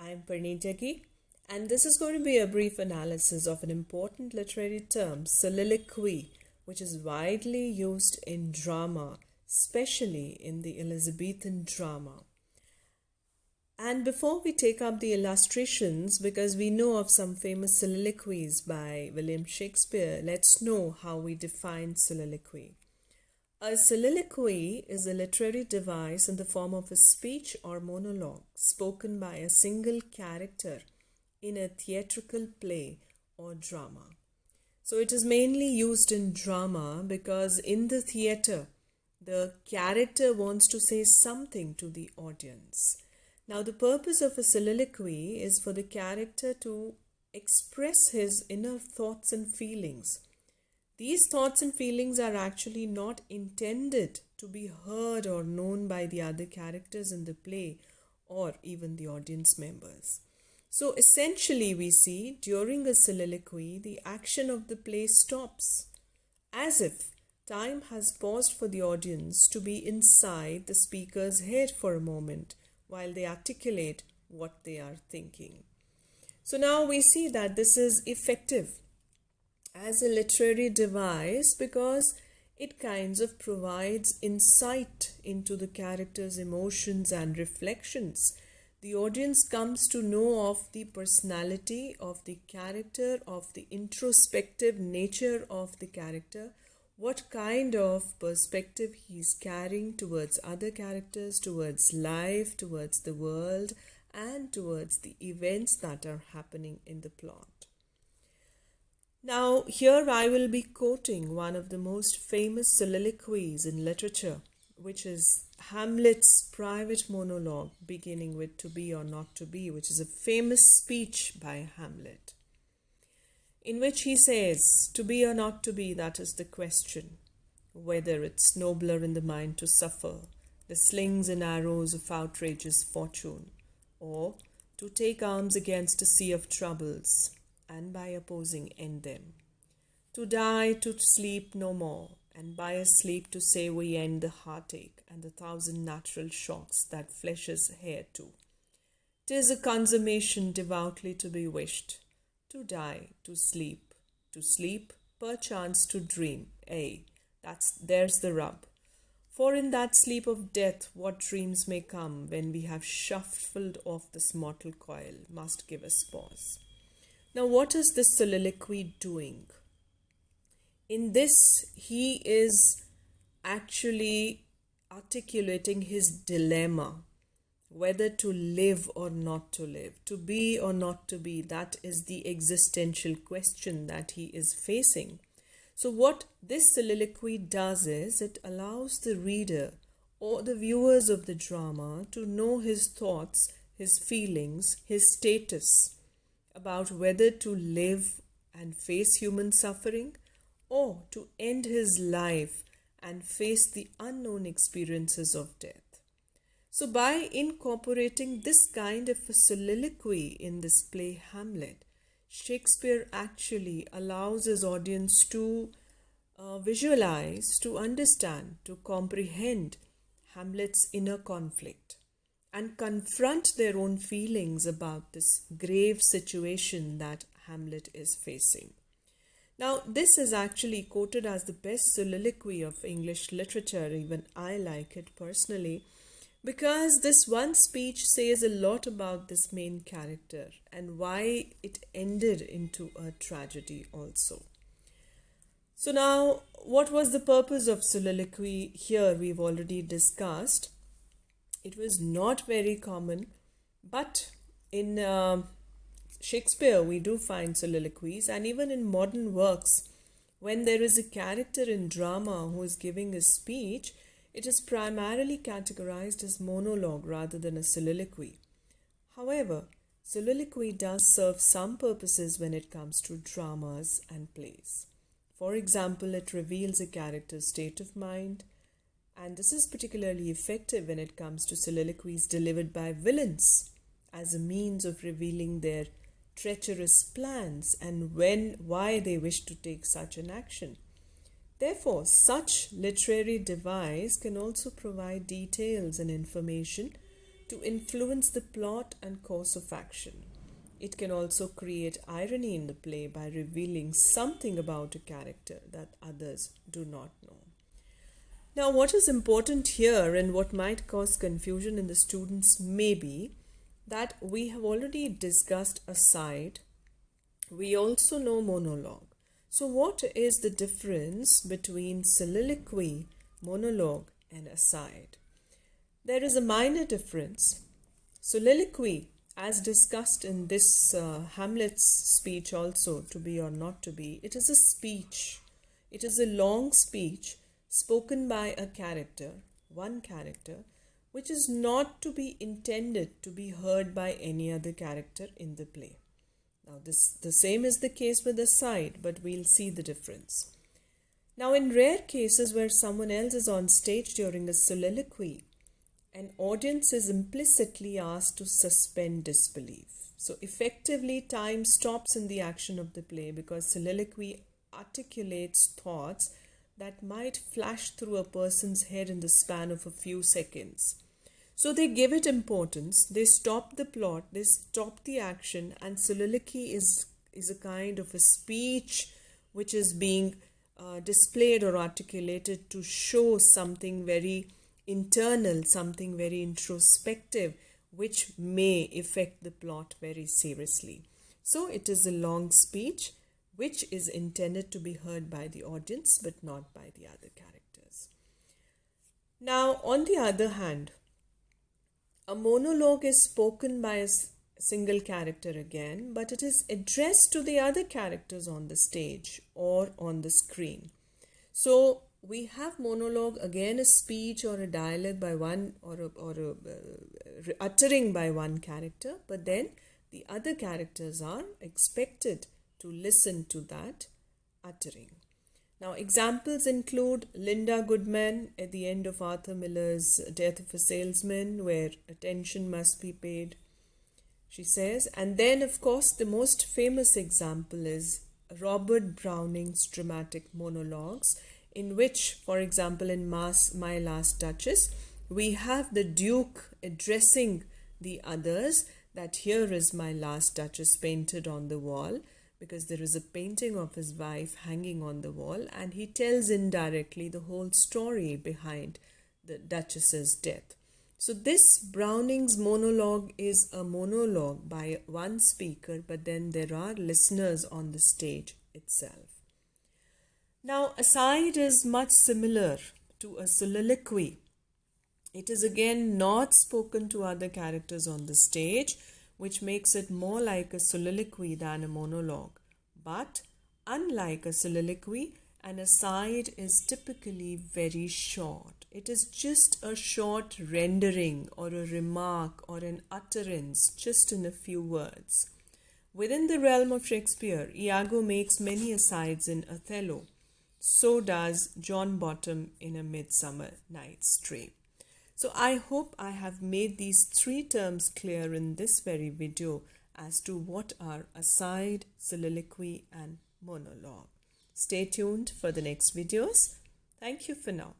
I'm Parneetaki, and this is going to be a brief analysis of an important literary term, soliloquy, which is widely used in drama, especially in the Elizabethan drama. And before we take up the illustrations, because we know of some famous soliloquies by William Shakespeare, let's know how we define soliloquy. A soliloquy is a literary device in the form of a speech or monologue spoken by a single character in a theatrical play or drama. So it is mainly used in drama because in the theatre, the character wants to say something to the audience. Now, the purpose of a soliloquy is for the character to express his inner thoughts and feelings. These thoughts and feelings are actually not intended to be heard or known by the other characters in the play or even the audience members. So essentially we see during a soliloquy, the action of the play stops, as if time has paused for the audience to be inside the speaker's head for a moment while they articulate what they are thinking. So now we see that this is effective as a literary device because it kinds of provides insight into the character's emotions and reflections. The audience comes to know of the personality of the character, of the introspective nature of the character, what kind of perspective he's carrying towards other characters, towards life, towards the world, and towards the events that are happening in the plot. Now, here I will be quoting one of the most famous soliloquies in literature, which is Hamlet's private monologue beginning with "to be or not to be," which is a famous speech by Hamlet, in which he says, "To be or not to be, that is the question, whether it's nobler in the mind to suffer the slings and arrows of outrageous fortune, or to take arms against a sea of troubles, and by opposing end them. To die, to sleep no more, and by a sleep to say we end the heartache and the thousand natural shocks that flesh is heir to. 'Tis a consummation devoutly to be wished, to die, to sleep, perchance to dream, there's the rub. For in that sleep of death what dreams may come when we have shuffled off this mortal coil must give us pause." Now, what is this soliloquy doing? In this, he is actually articulating his dilemma, whether to live or not to live, to be or not to be. That is the existential question that he is facing. So what this soliloquy does is it allows the reader or the viewers of the drama to know his thoughts, his feelings, his status about whether to live and face human suffering or to end his life and face the unknown experiences of death. So by incorporating this kind of a soliloquy in this play Hamlet, Shakespeare actually allows his audience to visualize, to understand, to comprehend Hamlet's inner conflict and confront their own feelings about this grave situation that Hamlet is facing. Now, this is actually quoted as the best soliloquy of English literature. Even I like it personally, because this one speech says a lot about this main character and why it ended into a tragedy also. So now, what was the purpose of soliloquy here? We've already discussed. It was not very common, but in Shakespeare we do find soliloquies, and even in modern works, when there is a character in drama who is giving a speech, it is primarily categorized as monologue rather than a soliloquy. However, soliloquy does serve some purposes when it comes to dramas and plays. For example, it reveals a character's state of mind, and this is particularly effective when it comes to soliloquies delivered by villains as a means of revealing their treacherous plans and why they wish to take such an action. Therefore, such literary device can also provide details and information to influence the plot and course of action. It can also create irony in the play by revealing something about a character that others do not know. Now, what is important here and what might cause confusion in the students may be that we have already discussed aside. We also know monologue. So, what is the difference between soliloquy, monologue, and aside? There is a minor difference. Soliloquy, as discussed in this Hamlet's speech also, to be or not to be, it is a speech. It is a long speech spoken by a character, one character, which is not to be intended to be heard by any other character in the play. Now, the same is the case with aside, but we'll see the difference. Now, in rare cases where someone else is on stage during a soliloquy, an audience is implicitly asked to suspend disbelief. So, effectively, time stops in the action of the play because soliloquy articulates thoughts that might flash through a person's head in the span of a few seconds. So they give it importance, they stop the plot, they stop the action, and soliloquy is a kind of a speech which is being displayed or articulated to show something very internal, something very introspective, which may affect the plot very seriously. So it is a long speech which is intended to be heard by the audience but not by the other characters. Now, on the other hand, a monologue is spoken by a single character again, but it is addressed to the other characters on the stage or on the screen. So we have monologue, again a speech or a dialogue by one or uttering by one character, but then the other characters are expected to listen to that uttering. Now, examples include Linda Goodman at the end of Arthur Miller's Death of a Salesman, where attention must be paid, she says. And then, of course, the most famous example is Robert Browning's dramatic monologues, in which, for example, in My Last Duchess, we have the Duke addressing the others that here is my last Duchess painted on the wall, because there is a painting of his wife hanging on the wall, and he tells indirectly the whole story behind the Duchess's death. So this Browning's monologue is a monologue by one speaker, but then there are listeners on the stage itself. Now, aside is much similar to a soliloquy. It is again not spoken to other characters on the stage, which makes it more like a soliloquy than a monologue. But unlike a soliloquy, an aside is typically very short. It is just a short rendering or a remark or an utterance, just in a few words. Within the realm of Shakespeare, Iago makes many asides in Othello. So does John Bottom in A Midsummer Night's Dream. So I hope I have made these three terms clear in this very video as to what are aside, soliloquy, and monologue. Stay tuned for the next videos. Thank you for now.